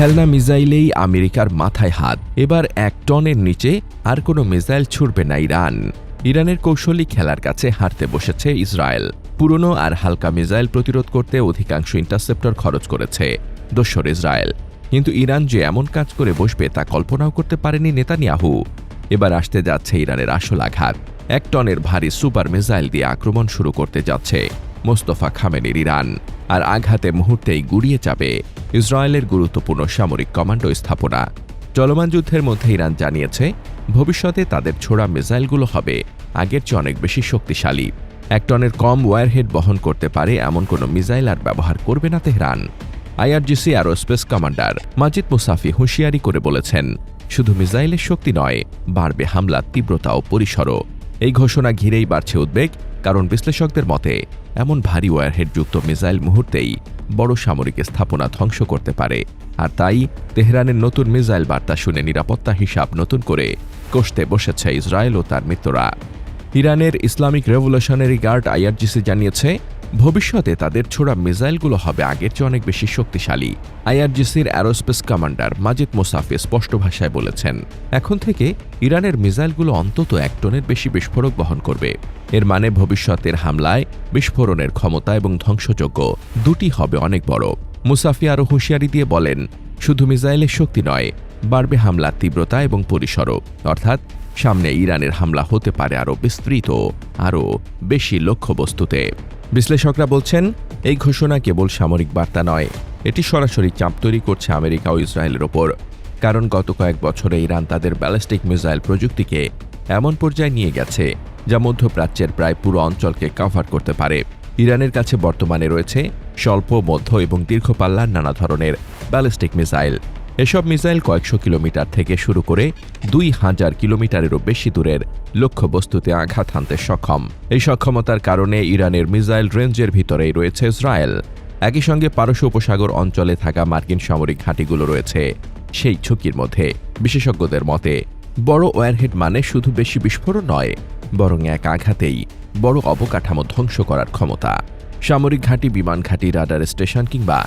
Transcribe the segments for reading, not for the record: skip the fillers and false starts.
খেলনা মিসাইলেই আমেরিকার মাথায় হাত। এবার 1 টনের নিচে আর কোনো মিসাইল ছুড়বে না ইরান। ইরানের কৌশলী খেলার কাছে হারতে বসেছে ইসরায়েল। পুরনো আর হালকা মিসাইল প্রতিরোধ করতে অধিকাংশ ইন্টারসেপ্টর খরচ করেছে দোসর ইসরায়েল। কিন্তু ইরান যে এমন কাজ করে বসবে তা কল্পনাও করতে পারেনি নেতানিয়াহু। এবার আসতে যাচ্ছে ইরানের আসল আঘাত। 1 টনের ভারী সুপার মিসাইল দিয়ে আক্রমণ শুরু করতে যাচ্ছে মোস্তফা খামেনির ইরান। আর আঘাতে মুহূর্তেই গুড়িয়ে যাবে ইসরায়েলের গুরুত্বপূর্ণ সামরিক কমান্ডো স্থাপনা। চলমান যুদ্ধের মধ্যে ইরান জানিয়েছে ভবিষ্যতে তাদের ছোড়া মিসাইলগুলো হবে আগের চেয়ে অনেক বেশি শক্তিশালী। 1 টনের কম ওয়ারহেড বহন করতে পারে এমন কোনো মিসাইল আর ব্যবহার করবে না তেহরান। আইআরজিসি অ্যারোস্পেস কমান্ডার মাজিদ মুসাফি হুঁশিয়ারি করে বলেছেন, শুধু মিসাইলের শক্তি নয়, বাড়বে হামলার তীব্রতা ও পরিসরও। এই ঘোষণা ঘিরেই বাড়ছে উদ্বেগ, কারণ বিশ্লেষকদের মতে এমন ভারী ওয়ারহেডযুক্ত মিসাইল মুহূর্তেই বড় সামরিক স্থাপনা ধ্বংস করতে পারে। আর তাই তেহরানের নতুন মিসাইল বার্তা শুনে নিরাপত্তা হিসাব নতুন করে কষতে বসেছে ইসরায়েল ও তার মিত্ররা। ইরানের ইসলামিক রেভলিউশনারি গার্ড আইআরজিসি জানিয়েছে ভবিষ্যতে তাদের ছোড়া মিসাইলগুলো হবে আগের চেয়ে অনেক বেশি শক্তিশালী। আইআরজিসির অ্যারোস্পেস কমান্ডার মাজিদ মুসাফি স্পষ্ট ভাষায় বলেছেন, এখন থেকে ইরানের মিসাইলগুলো অন্তত 1 টনের বেশি বিস্ফোরক বহন করবে। এর মানে ভবিষ্যতের হামলায় বিস্ফোরণের ক্ষমতা এবং ধ্বংসযোগ্য দুটি হবে অনেক বড়। মুসাফি আরও হুঁশিয়ারি দিয়ে বলেন, শুধু মিসাইলের শক্তি নয়, বাড়বে হামলার তীব্রতা এবং পরিসরও। অর্থাৎ সামনে ইরানের হামলা হতে পারে আরও বিস্তৃত, আরও বেশি লক্ষ্যবস্তুতে। বিশ্লেষকরা বলছেন, এই ঘোষণা কেবল সামরিক বার্তা নয়, এটি সরাসরি চাপ তৈরি করছে আমেরিকা ও ইসরায়েলের ওপর। কারণ গত কয়েক বছরে ইরান তাদের ব্যালিস্টিক মিসাইল প্রযুক্তিকে এমন পর্যায়ে নিয়ে গেছে যা মধ্যপ্রাচ্যের প্রায় পুরো অঞ্চলকে কভার করতে পারে। ইরানের কাছে বর্তমানে রয়েছে স্বল্প, মধ্য এবং দীর্ঘ পাল্লার নানা ধরনের ব্যালিস্টিক মিসাইল। এসব মিসাইল কয়েকশো কিলোমিটার থেকে শুরু করে 2000 কিলোমিটারেরও বেশি দূরের লক্ষ্যবস্তুতে আঘাত হানতে সক্ষম। এই সক্ষমতার কারণে ইরানের মিসাইল রেঞ্জের ভিতরেই রয়েছে ইসরায়েল। একই সঙ্গে পারস্য উপসাগর অঞ্চলে থাকা মার্কিন সামরিক ঘাঁটিগুলো রয়েছে সেই ঝুঁকির মধ্যে। বিশেষজ্ঞদের মতে বড় ওয়ারহেড মানে শুধু বেশি বিস্ফোরণ নয়, বরং এক আঘাতেই বড় অবকাঠামো ধ্বংস করার ক্ষমতা। সামরিক ঘাঁটি, বিমান ঘাঁটি, রাডার স্টেশন কিংবা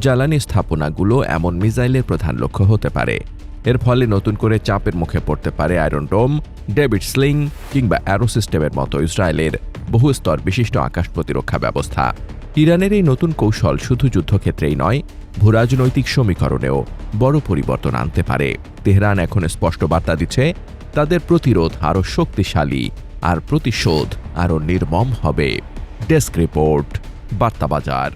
জ্বালানি স্থাপনাগুলো এমন মিসাইলের প্রধান লক্ষ্য হতে পারে। এর ফলে নতুন করে চাপের মুখে পড়তে পারে আয়রন ডোম, ডেভিড স্লিং কিংবা অ্যারো সিস্টেমের মতো ইসরায়েলের বহুস্তর বিশিষ্ট আকাশ প্রতিরক্ষা ব্যবস্থা। ইরানের এই নতুন কৌশল শুধু যুদ্ধক্ষেত্রেই নয়, ভূরাজনৈতিক সমীকরণেও বড় পরিবর্তন আনতে পারে। তেহরান এখন স্পষ্ট বার্তা দিচ্ছে, তাদের প্রতিরোধ আরও শক্তিশালী আর প্রতিশোধ আরও নির্মম হবে। Desk report, বার্তাবাজার।